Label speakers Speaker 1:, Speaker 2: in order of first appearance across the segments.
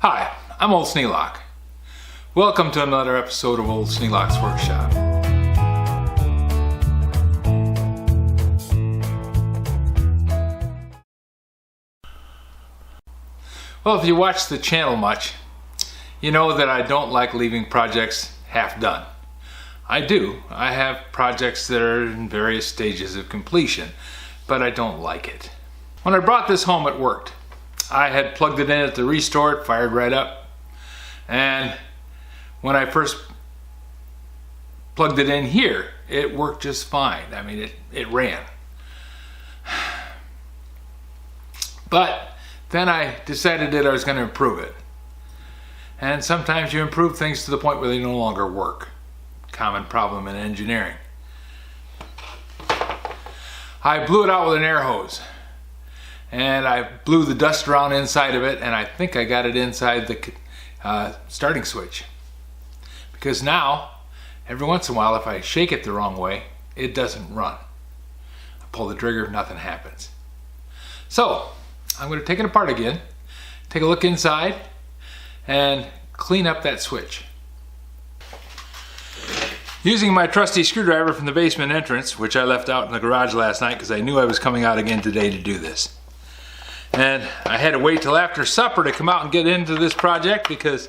Speaker 1: Hi, I'm Old Sneelock. Welcome to another episode of Old Sneelock's Workshop. Well, if you watch the channel much, you know that I don't like leaving projects half done. I do. I have projects that are in various stages of completion, but I don't like it. When I brought this home, it worked. I had plugged it in at the Restore, it fired right up. And when I first plugged it in here, it worked just fine. I mean, it ran. But then I decided that I was going to improve it. And sometimes you improve things to the point where they no longer work. Common problem in engineering. I blew it out with an air hose. And I blew the dust around inside of it, and I think I got it inside the starting switch. Because now, every once in a while, if I shake it the wrong way, it doesn't run. I pull the trigger, nothing happens. So, I'm going to take it apart again, take a look inside, and clean up that switch. Using my trusty screwdriver from the basement entrance, which I left out in the garage last night because I knew I was coming out again today to do this. And I had to wait till after supper to come out and get into this project because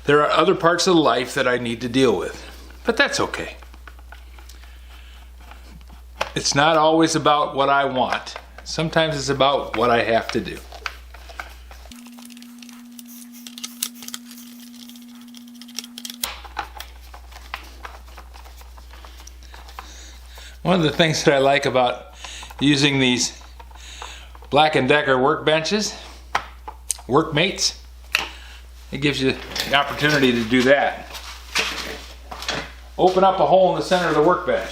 Speaker 1: there are other parts of life that I need to deal with. But that's okay. It's not always about what I want. Sometimes it's about what I have to do. One of the things that I like about using these Black & Decker workbenches, workmates, it gives you the opportunity to do that. Open up a hole in the center of the workbench.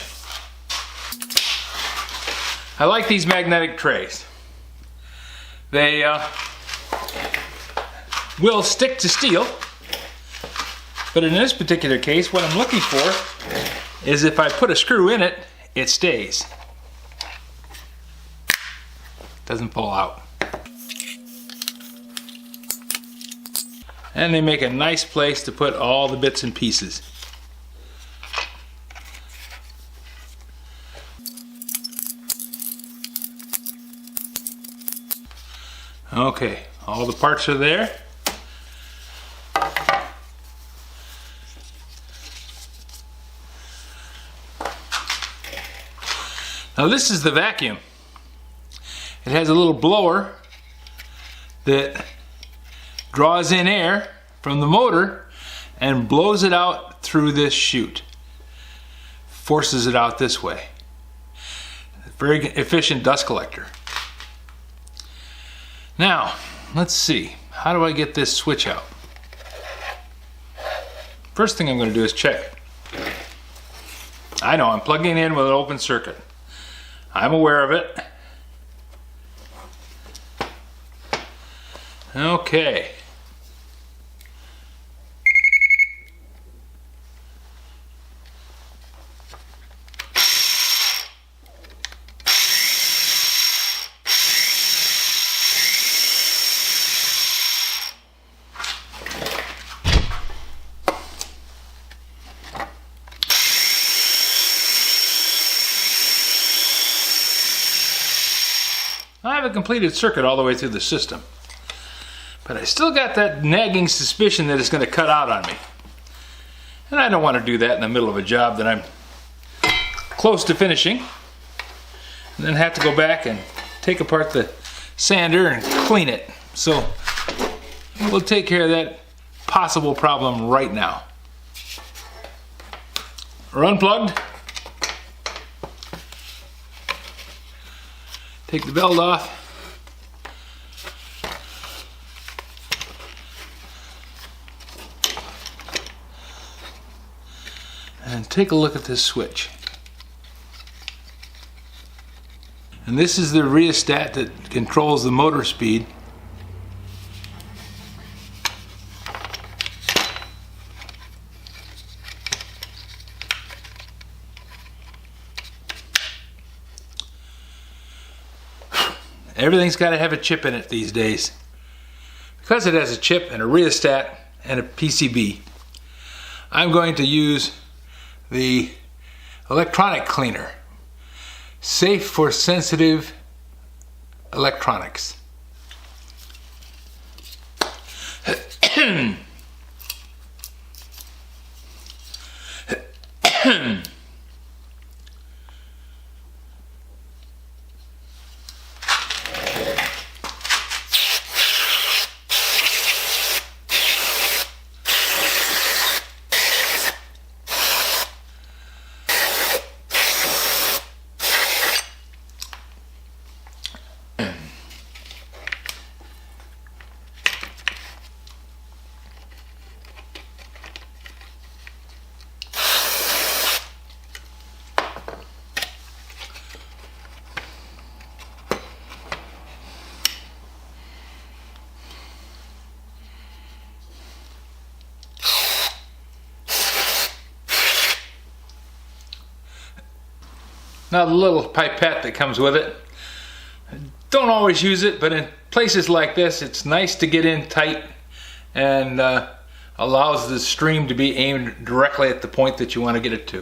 Speaker 1: I like these magnetic trays. They will stick to steel, but in this particular case, what I'm looking for is if I put a screw in it, it stays. Doesn't fall out. And they make a nice place to put all the bits and pieces. Okay, all the parts are there. Now this is the vacuum. It has a little blower that draws in air from the motor and blows it out through this chute. Forces it out this way. Very efficient dust collector. Now, let's see. How do I get this switch out? First thing I'm going to do is check. I know, I'm plugging in with an open circuit. I'm aware of it. Okay. I have a completed circuit all the way through the system. But I still got that nagging suspicion that it's going to cut out on me. And I don't want to do that in the middle of a job that I'm close to finishing. And then have to go back and take apart the sander and clean it. So we'll take care of that possible problem right now. We're unplugged. Take the belt off. And take a look at this switch. And this is the rheostat that controls the motor speed. Everything's got to have a chip in it these days. Because it has a chip and a rheostat and a PCB, I'm going to use the electronic cleaner, safe for sensitive electronics. Now the little pipette that comes with it, don't always use it, but in places like this it's nice to get in tight and allows the stream to be aimed directly at the point that you want to get it to.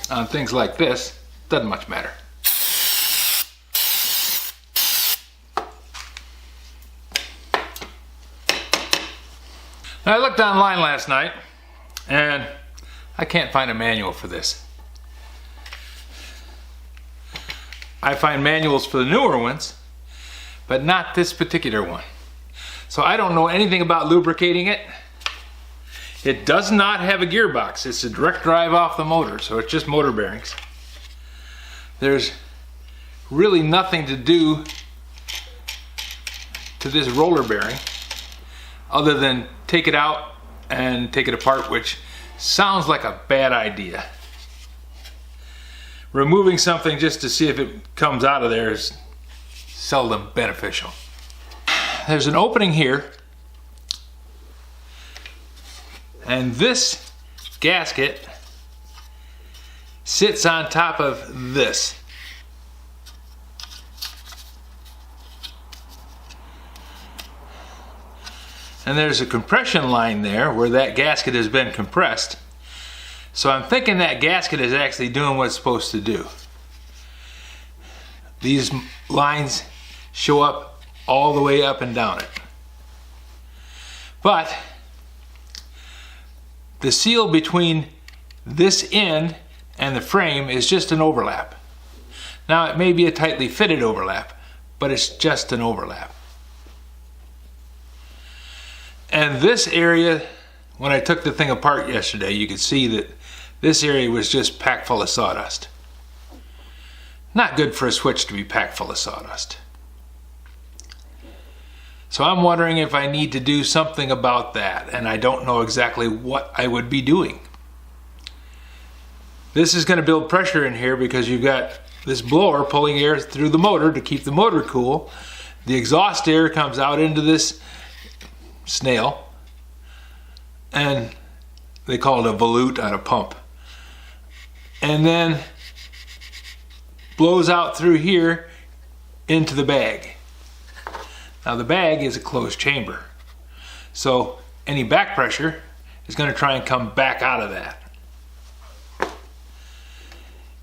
Speaker 1: On things like this, doesn't much matter. Now, I looked online last night and I can't find a manual for this. I find manuals for the newer ones, but not this particular one. So I don't know anything about lubricating it. It does not have a gearbox. It's a direct drive off the motor, so it's just motor bearings. There's really nothing to do to this roller bearing other than take it out and take it apart, which sounds like a bad idea. Removing something just to see if it comes out of there is seldom beneficial. There's an opening here, and this gasket sits on top of this. And there's a compression line there where that gasket has been compressed. So I'm thinking that gasket is actually doing what it's supposed to do. These lines show up all the way up and down it. But the seal between this end and the frame is just an overlap. Now, it may be a tightly fitted overlap, but it's just an overlap. And this area, when I took the thing apart yesterday, you could see that this area was just packed full of sawdust. Not good for a switch to be packed full of sawdust. So I'm wondering if I need to do something about that, and I don't know exactly what I would be doing. This is going to build pressure in here because you've got this blower pulling air through the motor to keep the motor cool. The exhaust air comes out into this snail, and they call it a volute on a pump, and then blows out through here into the bag. Now the bag is a closed chamber, so any back pressure is going to try and come back out of that.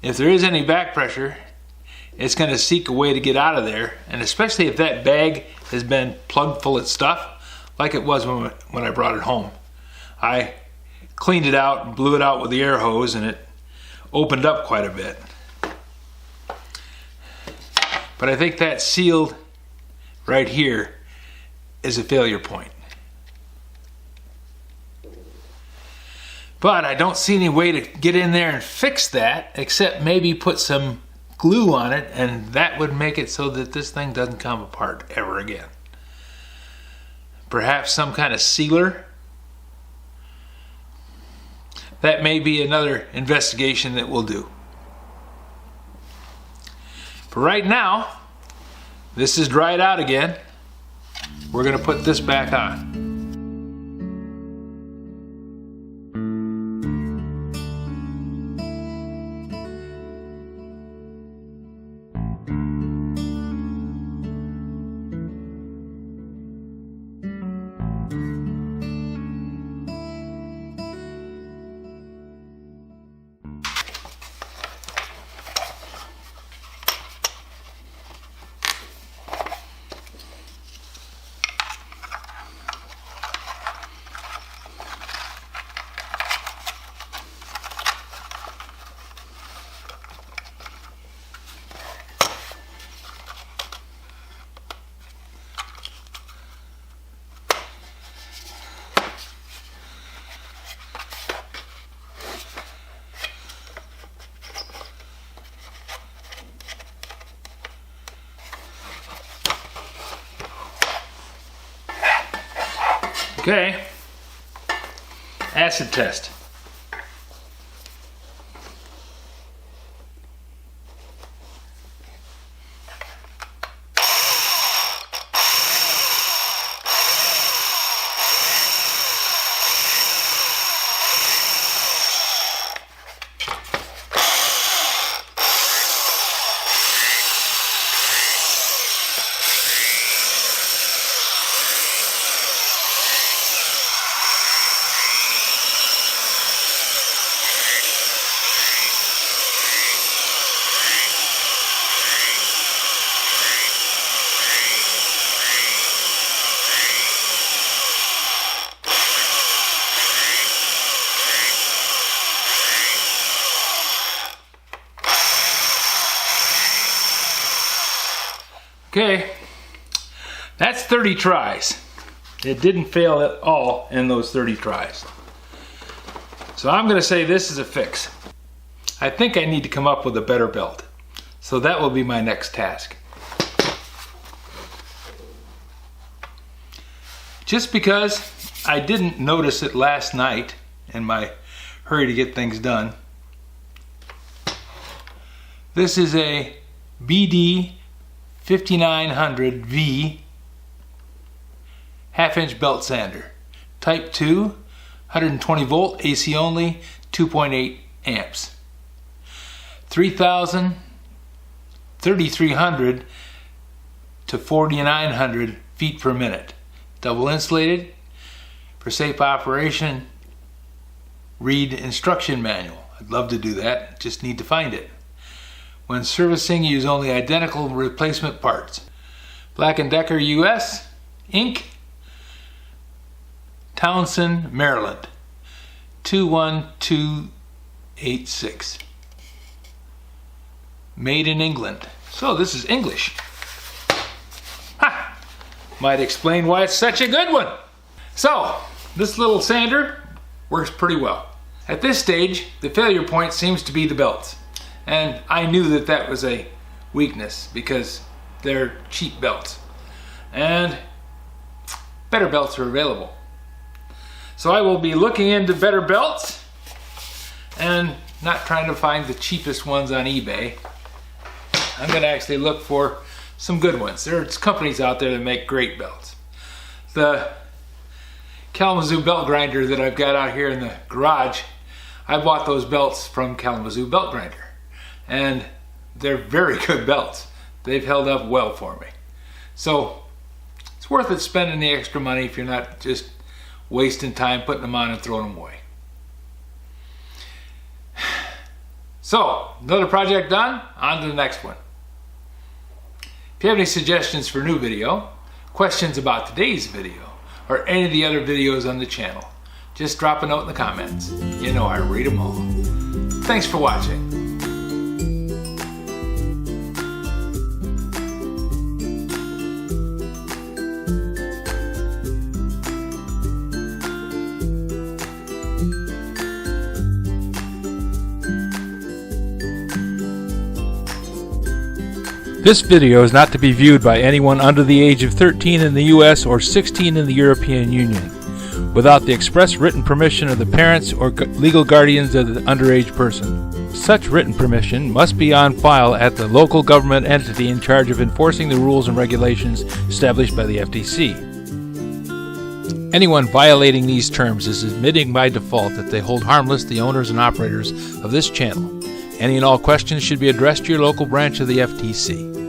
Speaker 1: If there is any back pressure, it's going to seek a way to get out of there, and especially if that bag has been plugged full of stuff like it was when I brought it home. I cleaned it out and blew it out with the air hose, and it opened up quite a bit. But I think that sealed right here is a failure point. But I don't see any way to get in there and fix that except maybe put some glue on it, and that would make it so that this thing doesn't come apart ever again. Perhaps some kind of sealer. That may be another investigation that we'll do. For right now, this is dried out again. We're going to put this back on. Okay, acid test. Okay, that's 30 tries. It didn't fail at all in those 30 tries. So I'm going to say this is a fix. I think I need to come up with a better belt. So that will be my next task. Just because I didn't notice it last night in my hurry to get things done, this is a BD 5900V half-inch belt sander, type 2, 120 volt, AC only, 2.8 amps, 3,300 to 4,900 feet per minute, double insulated. For safe operation, read instruction manual. I'd love to do that, just need to find it. When servicing, use only identical replacement parts. Black & Decker US, Inc., Townsend, Maryland, 21286. Made in England. So this is English. Ha! Might explain why it's such a good one. So, this little sander works pretty well. At this stage, the failure point seems to be the belts. And I knew that that was a weakness because they're cheap belts. And better belts are available. So I will be looking into better belts and not trying to find the cheapest ones on eBay. I'm going to actually look for some good ones. There's companies out there that make great belts. The Kalamazoo belt grinder that I've got out here in the garage, I bought those belts from Kalamazoo Belt Grinder. And they're very good belts. They've held up well for me. So it's worth it spending the extra money if you're not just wasting time putting them on and throwing them away. So, another project done, on to the next one. If you have any suggestions for new video, questions about today's video, or any of the other videos on the channel, just drop a note in the comments. You know I read them all. Thanks for watching. This video is not to be viewed by anyone under the age of 13 in the U.S. or 16 in the European Union, without the express written permission of the parents or legal guardians of the underage person.
Speaker 2: Such written permission must be on file at the local government entity in charge of enforcing the rules and regulations established by the FTC. Anyone violating these terms is admitting by default that they hold harmless the owners and operators of this channel. Any and all questions should be addressed to your local branch of the FTC.